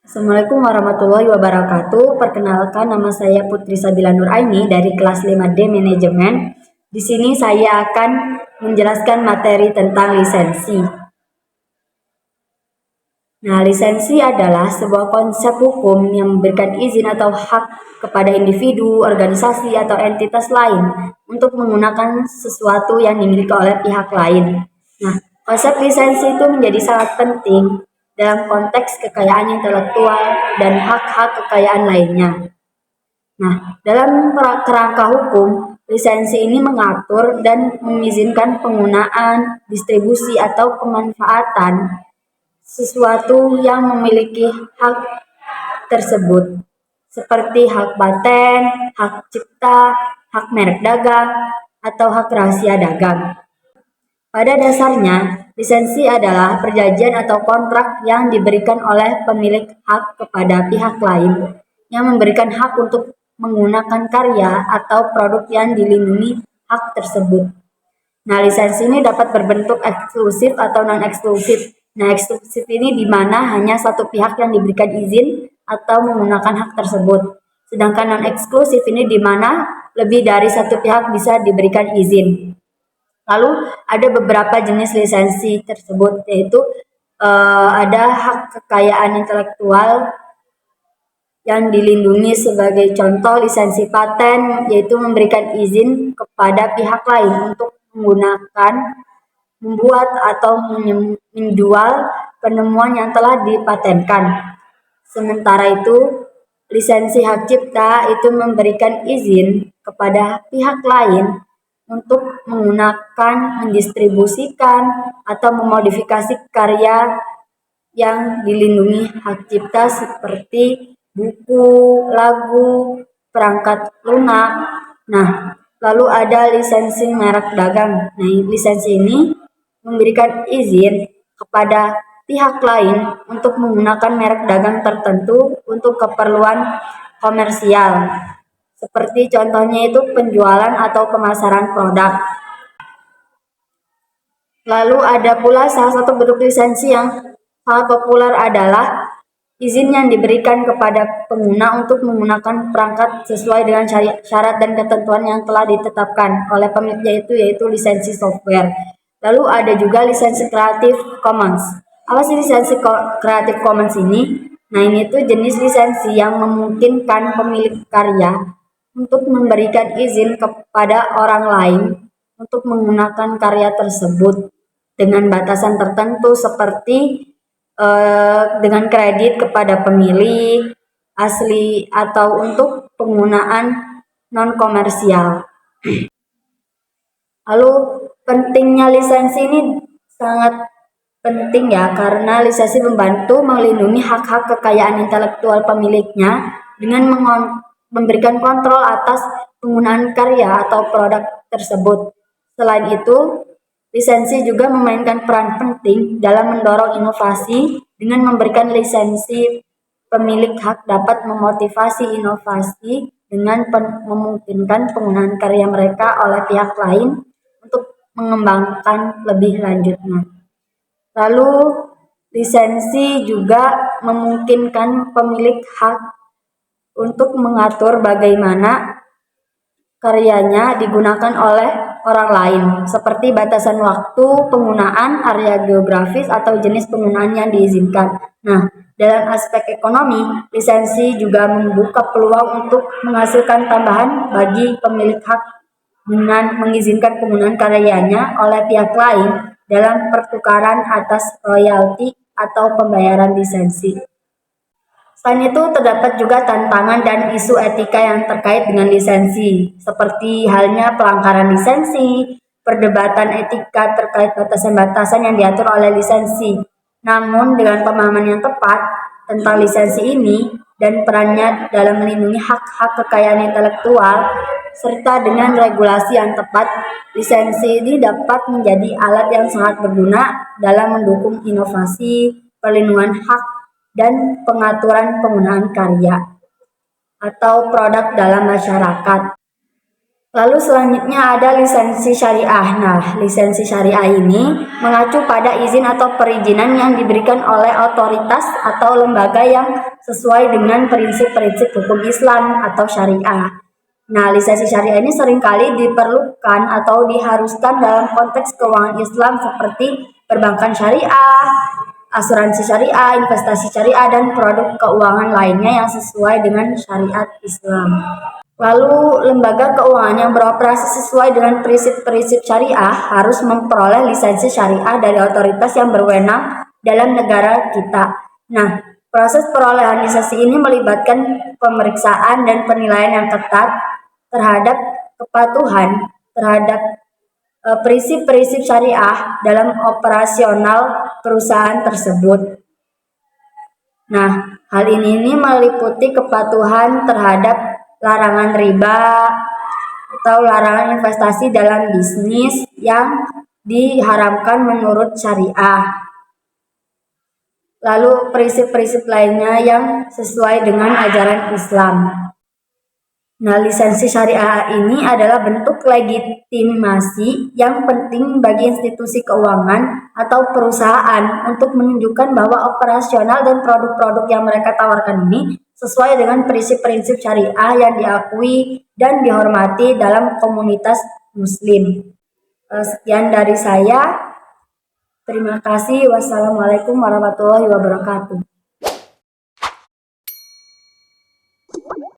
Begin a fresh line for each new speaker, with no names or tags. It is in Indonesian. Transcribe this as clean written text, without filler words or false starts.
Assalamualaikum warahmatullahi wabarakatuh. Perkenalkan, nama saya Putri Sabila Nuraini dari kelas 5D Manajemen. Di sini saya akan menjelaskan materi tentang lisensi. Nah, lisensi adalah sebuah konsep hukum yang memberikan izin atau hak kepada individu, organisasi, atau entitas lain untuk menggunakan sesuatu yang dimiliki oleh pihak lain. Nah, konsep lisensi itu menjadi sangat penting dalam konteks kekayaan intelektual dan hak-hak kekayaan lainnya. Nah, dalam kerangka hukum, lisensi ini mengatur dan mengizinkan penggunaan, distribusi, atau pemanfaatan sesuatu yang memiliki hak tersebut, seperti hak paten, hak cipta, hak merek dagang, atau hak rahasia dagang. Pada dasarnya, lisensi adalah perjanjian atau kontrak yang diberikan oleh pemilik hak kepada pihak lain yang memberikan hak untuk menggunakan karya atau produk yang dilindungi hak tersebut. Nah, lisensi ini dapat berbentuk eksklusif atau non-eksklusif. Nah, eksklusif ini di mana hanya satu pihak yang diberikan izin atau menggunakan hak tersebut. Sedangkan non-eksklusif ini di mana lebih dari satu pihak bisa diberikan izin. Lalu ada beberapa jenis lisensi tersebut, yaitu ada hak kekayaan intelektual yang dilindungi sebagai contoh lisensi paten, yaitu memberikan izin kepada pihak lain untuk menggunakan, membuat, atau menjual penemuan yang telah dipatenkan. Sementara itu, lisensi hak cipta itu memberikan izin kepada pihak lain untuk menggunakan, mendistribusikan, atau memodifikasi karya yang dilindungi hak cipta seperti buku, lagu, perangkat lunak. Nah, lalu ada lisensi merek dagang. Nah, lisensi ini memberikan izin kepada pihak lain untuk menggunakan merek dagang tertentu untuk keperluan komersial. Seperti contohnya itu penjualan atau pemasaran produk. Lalu ada pula salah satu bentuk lisensi yang sangat populer adalah izin yang diberikan kepada pengguna untuk menggunakan perangkat sesuai dengan syarat dan ketentuan yang telah ditetapkan oleh pemiliknya, yaitu lisensi software. Lalu ada juga lisensi Creative Commons. Apa sih lisensi Creative Commons ini? Nah, ini tuh jenis lisensi yang memungkinkan pemilik karya untuk memberikan izin kepada orang lain untuk menggunakan karya tersebut dengan batasan tertentu seperti dengan kredit kepada pemilik asli atau untuk penggunaan non-komersial. Lalu pentingnya lisensi ini sangat penting ya, karena lisensi membantu melindungi hak-hak kekayaan intelektual pemiliknya dengan memberikan kontrol atas penggunaan karya atau produk tersebut. Selain itu, lisensi juga memainkan peran penting dalam mendorong inovasi. Dengan memberikan lisensi, pemilik hak dapat memotivasi inovasi dengan memungkinkan penggunaan karya mereka oleh pihak lain untuk mengembangkan lebih lanjutnya. Lalu, lisensi juga memungkinkan pemilik hak untuk mengatur bagaimana karyanya digunakan oleh orang lain, seperti batasan waktu penggunaan, area geografis, atau jenis penggunaan yang diizinkan. Nah, dalam aspek ekonomi, lisensi juga membuka peluang untuk menghasilkan tambahan bagi pemilik hak dengan mengizinkan penggunaan karyanya oleh pihak lain dalam pertukaran atas royalti atau pembayaran lisensi. Selain itu, terdapat juga tantangan dan isu etika yang terkait dengan lisensi, seperti halnya pelanggaran lisensi, perdebatan etika terkait batasan-batasan yang diatur oleh lisensi. Namun, dengan pemahaman yang tepat tentang lisensi ini dan perannya dalam melindungi hak-hak kekayaan intelektual, serta dengan regulasi yang tepat, lisensi ini dapat menjadi alat yang sangat berguna dalam mendukung inovasi, perlindungan hak, dan pengaturan penggunaan karya atau produk dalam masyarakat. Lalu selanjutnya ada lisensi syariah. Nah, lisensi syariah ini mengacu pada izin atau perizinan yang diberikan oleh otoritas atau lembaga yang sesuai dengan prinsip-prinsip hukum Islam atau syariah. Nah, lisensi syariah ini seringkali diperlukan atau diharuskan dalam konteks keuangan Islam seperti perbankan syariah, asuransi syariah, investasi syariah, dan produk keuangan lainnya yang sesuai dengan syariat Islam. Lalu, lembaga keuangan yang beroperasi sesuai dengan prinsip-prinsip syariah harus memperoleh lisensi syariah dari otoritas yang berwenang dalam negara kita. Nah, proses perolehan lisensi ini melibatkan pemeriksaan dan penilaian yang ketat terhadap kepatuhan terhadap prinsip-prinsip syariah dalam operasional perusahaan tersebut. Nah, hal ini meliputi kepatuhan terhadap larangan riba atau larangan investasi dalam bisnis yang diharamkan menurut syariah. Lalu prinsip-prinsip lainnya yang sesuai dengan ajaran Islam. Nah, lisensi syariah ini adalah bentuk legitimasi yang penting bagi institusi keuangan atau perusahaan untuk menunjukkan bahwa operasional dan produk-produk yang mereka tawarkan ini sesuai dengan prinsip-prinsip syariah yang diakui dan dihormati dalam komunitas Muslim. Sekian dari saya. Terima kasih. Wassalamualaikum warahmatullahi wabarakatuh.